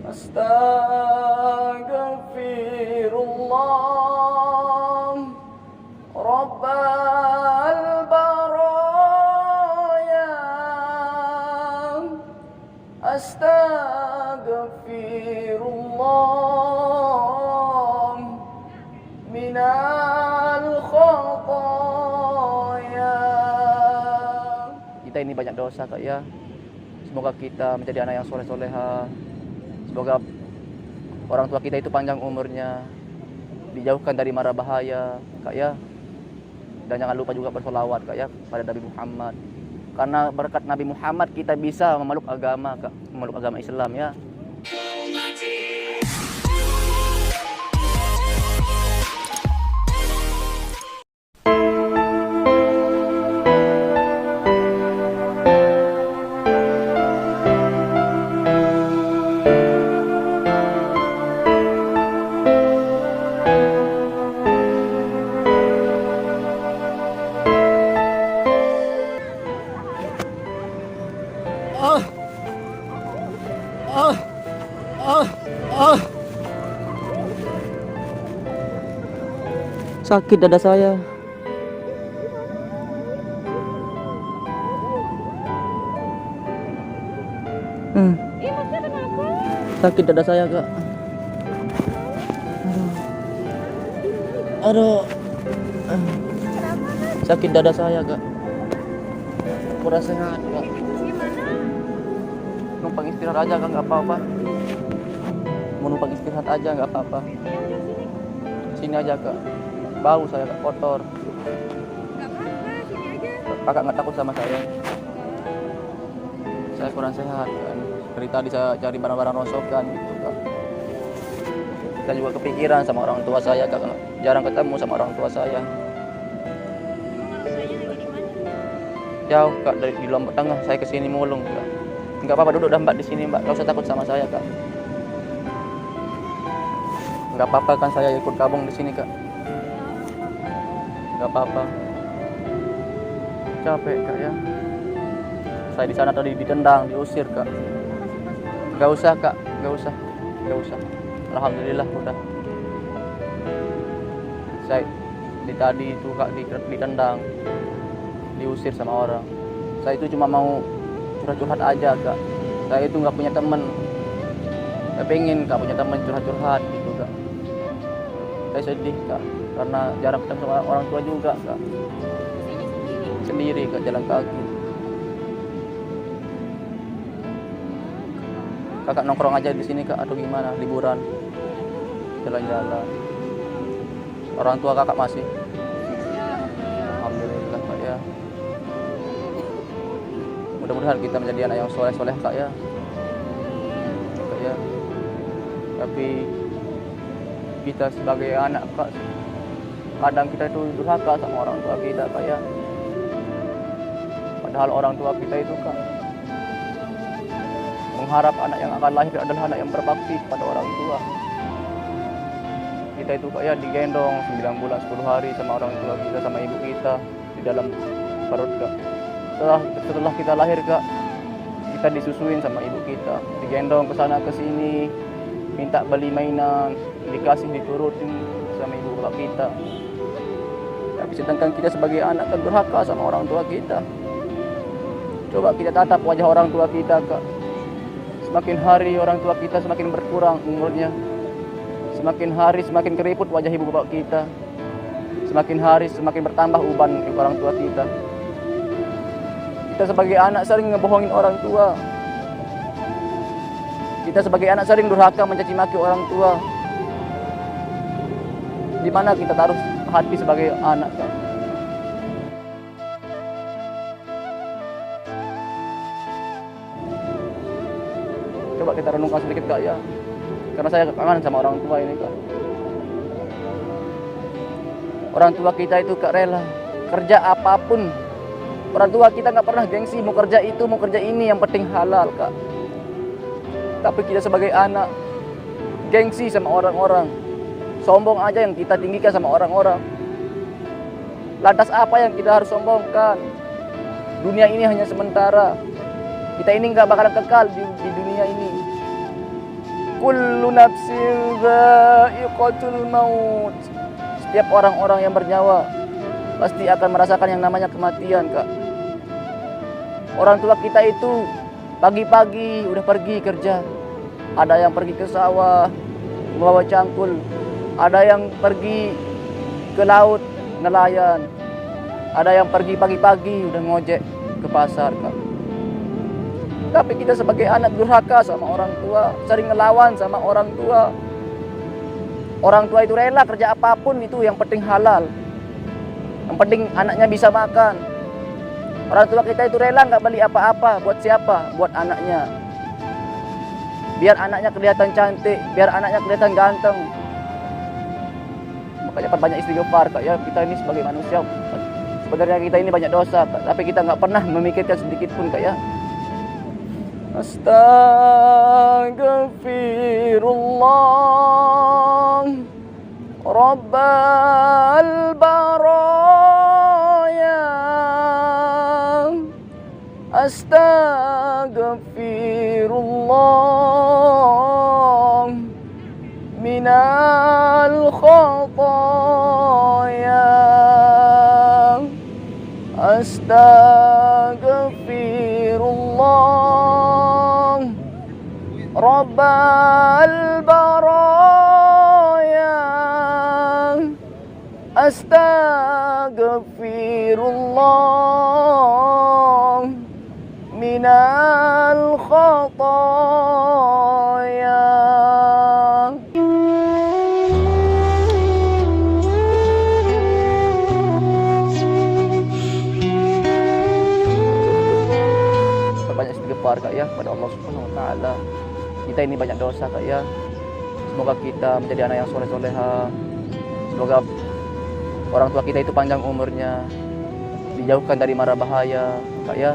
Astaghfirullah Rabbal baraya. Astaghfirullah minal khataya. Kita ini banyak dosa Kak ya. Semoga kita menjadi anak yang soleh-soleha. Semoga orang tua kita itu panjang umurnya, dijauhkan dari mara bahaya, Kak ya. Dan jangan lupa juga bersolawat, Kak ya, pada Nabi Muhammad. Karena berkat Nabi Muhammad kita bisa memeluk agama, Kak, memeluk agama Islam ya. Sakit dada saya. Sakit dada saya, Kak. Aduh. Sakit dada saya, Kak. Kurang sehat, Kak. Numpang istirahat aja, Kak, nggak apa-apa. Mau numpang istirahat aja, nggak apa-apa. Sini aja, Kak. Bau saya, Kak, kotor. Nggak apa-apa, sini aja. Kakak nggak takut sama saya? Saya kurang sehat, kan. Dari tadi saya cari barang-barang rosokan gitu, Kak. Kita juga kepikiran sama orang tua saya, Kak. Jarang ketemu sama orang tua saya. Jauh, Kak, dari di Lombok Tengah. Saya kesini mulung, Kak. Nggak apa-apa, duduk dah Mbak di sini, Mbak. Nggak usah takut sama saya, Kak. Nggak apa-apa kan saya ikut gabung di sini, Kak. Nggak apa-apa. Capek, Kak ya. Saya di sana tadi ditendang, diusir, Kak. Nggak usah, Kak. Nggak usah. Alhamdulillah udah. Saya tadi itu, Kak, ditendang, diusir sama orang. Saya itu cuma mau curhat-curhat aja, Kak. Saya itu nggak punya teman. Saya pengen Kak punya teman curhat-curhat gitu, Kak. Saya sedih, Kak, karena jarang ketemu sama orang tua juga, Kak. Sendiri, Kak, jalan kaki. Kakak nongkrong aja di sini, Kak, atau gimana? Liburan, jalan-jalan. Orang tua kakak masih? Alhamdulillah, Kak ya. Mudah-mudahan kita menjadi anak yang soleh-soleh, Kak ya. Kak ya. Tapi kita sebagai anak, Kak, kadang kita itu durhaka sama orang tua kita, Kak ya. Padahal orang tua kita itu, Kak, mengharap anak yang akan lahir adalah anak yang berbakti kepada orang tua. Kita itu, Kak ya, digendong 9 bulan 10 hari sama orang tua kita, sama ibu kita di dalam perut, Kak. Setelah kita lahir, Kak, kita disusuin sama ibu kita, digendong ke sana ke sini, minta beli mainan, dikasih, diturutin sama ibu bapak kita. Tapi sedangkan kita sebagai anak kan durhaka sama orang tua kita. Coba kita tatap wajah orang tua kita, Kak. Semakin hari orang tua kita semakin berkurang umurnya. Semakin hari semakin keriput wajah ibu bapak kita. Semakin hari semakin bertambah uban orang tua kita. Kita sebagai anak sering ngebohongin orang tua. Kita sebagai anak sering durhaka mencaci maki orang tua. Di mana kita taruh hati sebagai anak, Kak? Coba kita renungkan sedikit, Kak ya. Karena saya kangen sama orang tua ini, Kak. Orang tua kita itu, Kak, rela kerja apapun. Orang tua kita nggak pernah gengsi mau kerja itu, mau kerja ini, yang penting halal, Kak. Tapi kita sebagai anak gengsi sama orang-orang. Sombong aja yang kita tinggikan sama orang-orang. Lantas apa yang kita harus sombongkan? Dunia ini hanya sementara. Kita ini nggak bakalan kekal di dunia ini. kullu nafsin dha'iqatul maut. Setiap orang-orang yang bernyawa pasti akan merasakan yang namanya kematian, Kak. Orang tua kita itu pagi-pagi udah pergi kerja. Ada yang pergi ke sawah membawa cangkul, ada yang pergi ke laut nelayan, ada yang pergi pagi-pagi udah ngojek ke pasar, Kak. Tapi kita sebagai anak durhaka sama orang tua, sering ngelawan sama orang tua. Orang tua itu rela kerja apapun itu, yang penting halal, yang penting anaknya bisa makan. Orang tua kita itu rela nggak beli apa-apa. Buat siapa? Buat anaknya. Biar anaknya kelihatan cantik, biar anaknya kelihatan ganteng. Makanya perbanyak istighfar, Kak, ya. Kita ini sebagai manusia, sebenarnya kita ini banyak dosa, Kak, tapi kita nggak pernah memikirkan sedikit pun, Kak, ya. Astaghfirullah Rabbal baraya, astaghfirullah minal khataya, astaghfirullah Rabbal baraya, astaghfirullah minal khataya. Banyak istighfar, Kak, ya, pada Allah Subhanahu wa taala. Kita ini banyak dosa, Kak, ya. Semoga kita menjadi anak yang soleh-soleha. Semoga orang tua kita itu panjang umurnya, dijauhkan dari mara bahaya, Kak, ya.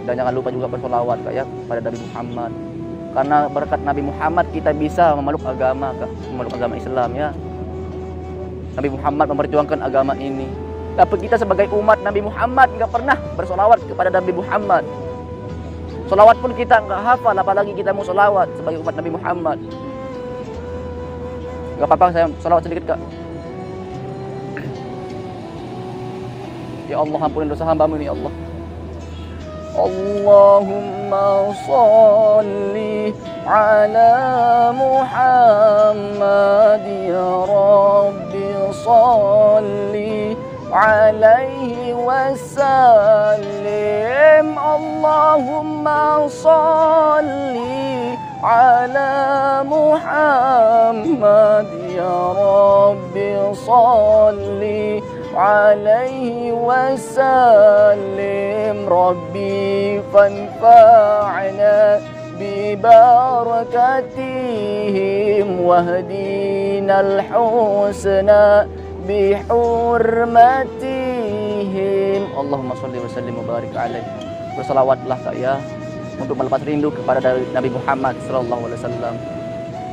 Dan jangan lupa juga bersolawat, Kak, ya, pada Nabi Muhammad. Karena berkat Nabi Muhammad kita bisa memeluk agama, Kak, memeluk agama Islam, ya. Nabi Muhammad memperjuangkan agama ini. Tapi kita sebagai umat Nabi Muhammad nggak pernah bersolawat kepada Nabi Muhammad. Solawat pun kita nggak hafal, apalagi kita mau solawat sebagai umat Nabi Muhammad. Nggak apa-apa, saya solawat sedikit, Kak. Ya Allah, ampunin dosa hamba-Mu ini, ya Allah. Allahumma sholli ala Muhammad, ya Rabbi sholli alaihi wasallim. Allahumma sholli ala Muhammad, ya Rabbi sholli alaihi wasallim. Rabbi fanfa'na bibarakatihim wahdinal husna bihurmatihim. Allahumma sholli wa sallim wa barik alaihi. Bersalawatlah, Kak, ya, untuk melepas rindu kepada Nabi Muhammad sallallahu alaihi wasallam.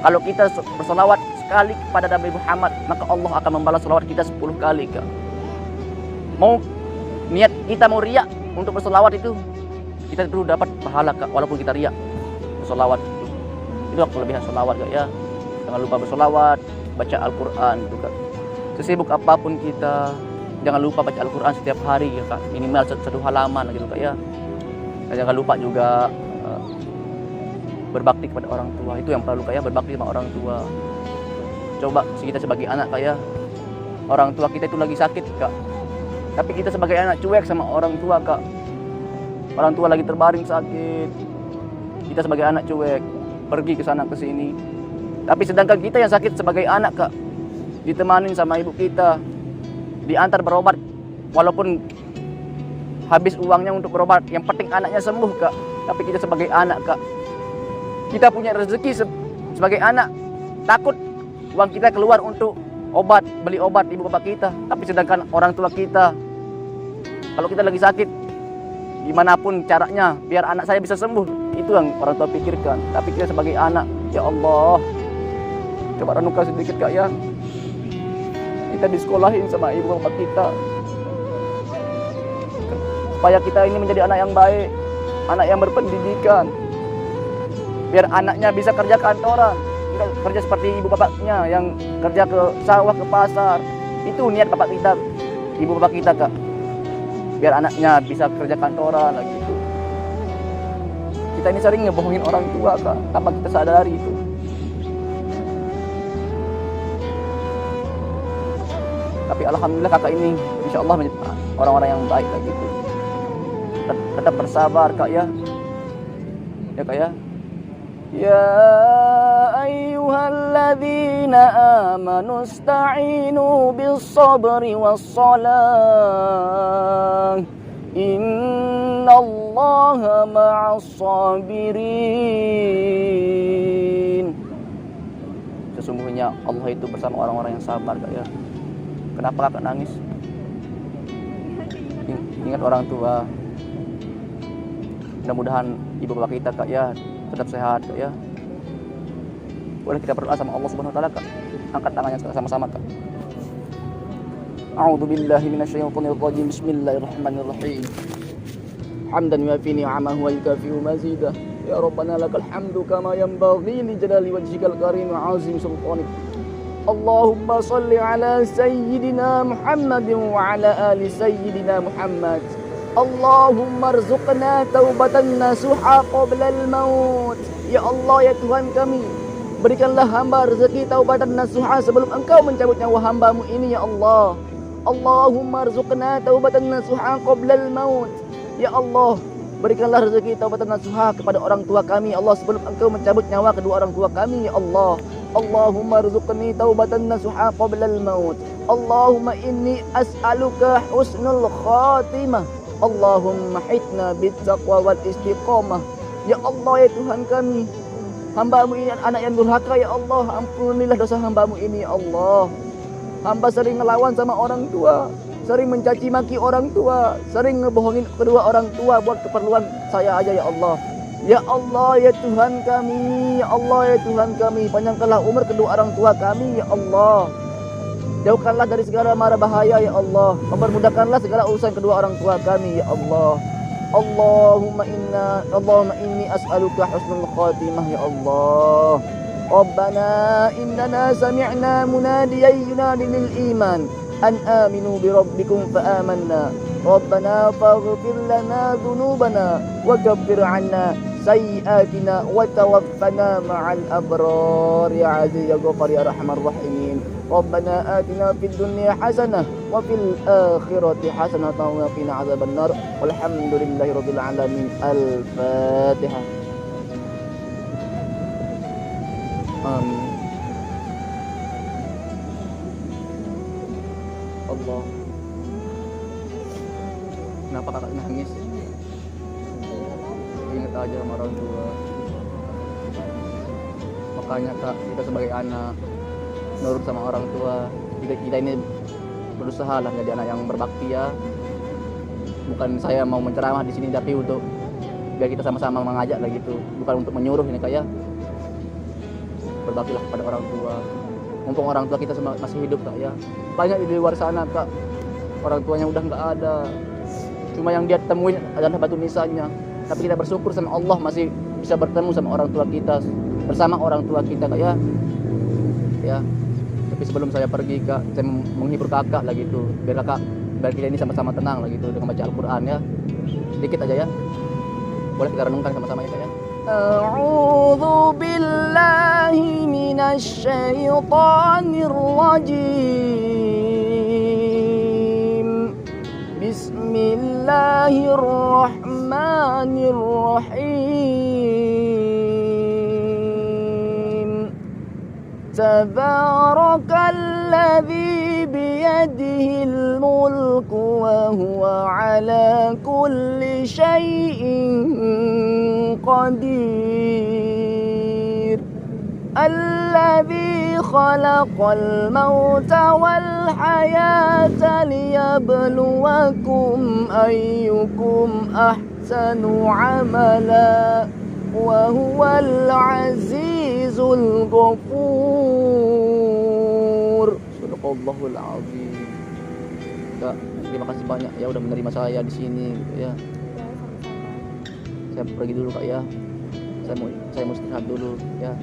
Kalau kita bersalawat sekali kepada Nabi Muhammad, maka Allah akan membalas salawat kita 10 kali, Kak. Mau niat kita mau riak untuk bersalawat itu, kita perlu dapat pahala, Kak, walaupun kita riak bersalawat itu. Itu kelebihan salawat, Kak, ya. Jangan lupa bersalawat, baca Al-Qur'an itu, Kak. Sesibuk apapun kita, jangan lupa baca Al-Quran setiap hari, ya, Kak. Minimal satu halaman gitu, Kak, ya. Dan jangan lupa juga berbakti kepada orang tua. Itu yang perlu, Kak, ya, berbakti sama orang tua. Coba kita sebagai anak, Kak, ya. Orang tua kita itu lagi sakit, Kak. Tapi kita sebagai anak cuek sama orang tua, Kak. Orang tua lagi terbaring sakit, kita sebagai anak cuek, pergi ke sana ke sini. Tapi sedangkan kita yang sakit sebagai anak, Kak, ditemanin sama ibu kita, diantar berobat, walaupun habis uangnya untuk berobat, yang penting anaknya sembuh, Kak. Tapi kita sebagai anak, Kak, kita punya rezeki sebagai anak, takut uang kita keluar untuk obat, beli obat ibu bapak kita. Tapi sedangkan orang tua kita, kalau kita lagi sakit, gimana pun caranya biar anak saya bisa sembuh, itu yang orang tua pikirkan. Tapi kita sebagai anak, ya Allah, coba renungkan sedikit, Kak, ya. Kita disekolahin sama ibu bapak kita supaya kita ini menjadi anak yang baik, anak yang berpendidikan. biar anaknya bisa kerja kantoran, enggak kerja seperti ibu bapaknya yang kerja ke sawah, ke pasar. Itu niat bapak kita, ibu bapak kita, Kak. Biar anaknya bisa kerja kantoran lagi itu. Kita ini sering ngebohongin orang tua, Kak, tanpa kita sadari itu. Tapi alhamdulillah kakak ini insya Allah menjadi orang-orang yang baik lagi itu. Tetap bersabar, Kak, ya. Ya, Kak, ya. Ya ayyuhalladzina amanu ista'inu bis-sabri was-salah. Innallaha ma'as-sabirin. Sesungguhnya Allah itu bersama orang-orang yang sabar, Kak, ya. Kenapa kakak nangis? Ingat orang tua. Mudah-mudahan ibu bapak kita, Kak, ya, tetap sehat, Kak, ya. Boleh kita berdoa sama Allah Subhanahu wa taala, Kak. Angkat tangannya sama-sama, Kak. A'udzu billahi minasyaitonir rajim. Bismillahirrahmanirrahim. Hamdan yuafi ni'amahu wa yukafi'u mazidah. Ya Rabbana lakal hamdu kama yanbaghi li jalali wajhikal karim wa 'azim sultanik. Allahumma salli ala sayyidina Muhammadin wa ala ali sayyidina Muhammad. Allahumma arzuqna taubatan nasuha qabla al-maut. Ya Allah, ya Tuhan kami, berikanlah hamba rezeki taubatan nasuha sebelum Engkau mencabut nyawa hamba-Mu ini, ya Allah. Allahumma arzuqna taubatan nasuha qabla al-maut. Ya Allah, berikanlah rezeki taubatan nasuha kepada orang tua kami, Allah, sebelum Engkau mencabut nyawa kedua orang tua kami, ya Allah. Allahumma arzuqni taubatan nasuha qabla al-maut. Allahumma inni as'aluka husnul khatimah. Allahumma hitna bittaqwa wal istiqamah. Ya Allah, ya Tuhan kami, hamba-Mu ini anak yang durhaka, ya Allah. Ampunilah dosa hamba-Mu ini, ya Allah. Hamba sering ngelawan sama orang tua, sering mencaci maki orang tua, sering ngebohongin kedua orang tua buat keperluan saya aja, ya Allah. Ya Allah, ya Tuhan kami, ya Allah, ya Tuhan kami, panjangkanlah umur kedua orang tua kami, ya Allah. Jauhkanlah dari segala mara bahaya, ya Allah. Mempermudahkanlah segala urusan kedua orang tua kami, ya Allah. Allahumma inni as'aluka husnul khatimah, ya Allah. Rabbana innana sami'na munadiyan yunadi lil iman an aminu bi rabbikum fa amanna. Rabbana faghfir lana dhunubana wa kaffir 'anna sayyi'atina wa tawaffana ma'al abrar, ya aziz ya ghafar ya arhamar rahimin. Rabbana atina fid dunya hasanah wa fil akhirati hasanah wa qina adzabannar. Walhamdulillahirabbil alamin. Al-Fatihah. Amin. Allah. Kenapa kakak nangis? Ingat aja sama orang tua. Makanya, Kak, kita sebagai anak nurut sama orang tua. Kita ini berusaha lah jadi anak yang berbakti, ya. Bukan saya mau menceramah di sini, tapi untuk biar kita sama-sama mengajak lah gitu. Bukan untuk menyuruh ini, Kak, ya. Berbaktilah kepada orang tua. Mumpung orang tua kita masih hidup, Kak, ya. Banyak di luar sana, Kak, orang tuanya udah nggak ada. Cuma yang dia temuin adalah batu nisannya. Tapi kita bersyukur sama Allah masih bisa bertemu sama orang tua kita, bersama orang tua kita, Kak, ya. Ya. Tapi sebelum saya pergi, Kak, saya menghibur kakak lah gitu. Biar kita ini sama-sama tenang lah gitu dengan baca Al-Qur'an, ya. Sedikit aja, ya. Boleh kita renungkan sama-sama, ya, Kak, ya. A'udzu billahi minasy syaithanir rajim. Bismillahirrahmanirrahim. Tabarakalladzi biyadihil mulku wa huwa ala kulli syai'in qadir. Alladzi khalaqal mauta wal hayata liyabluwakum ayyukum ahsanu amala wa huwal azizul ghafur. Sadaqallahul azim. Kak, terima kasih banyak ya udah menerima saya di sini gitu, ya. Saya pergi dulu, Kak, ya. Saya mau istirahat dulu ya.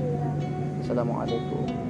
Assalamualaikum.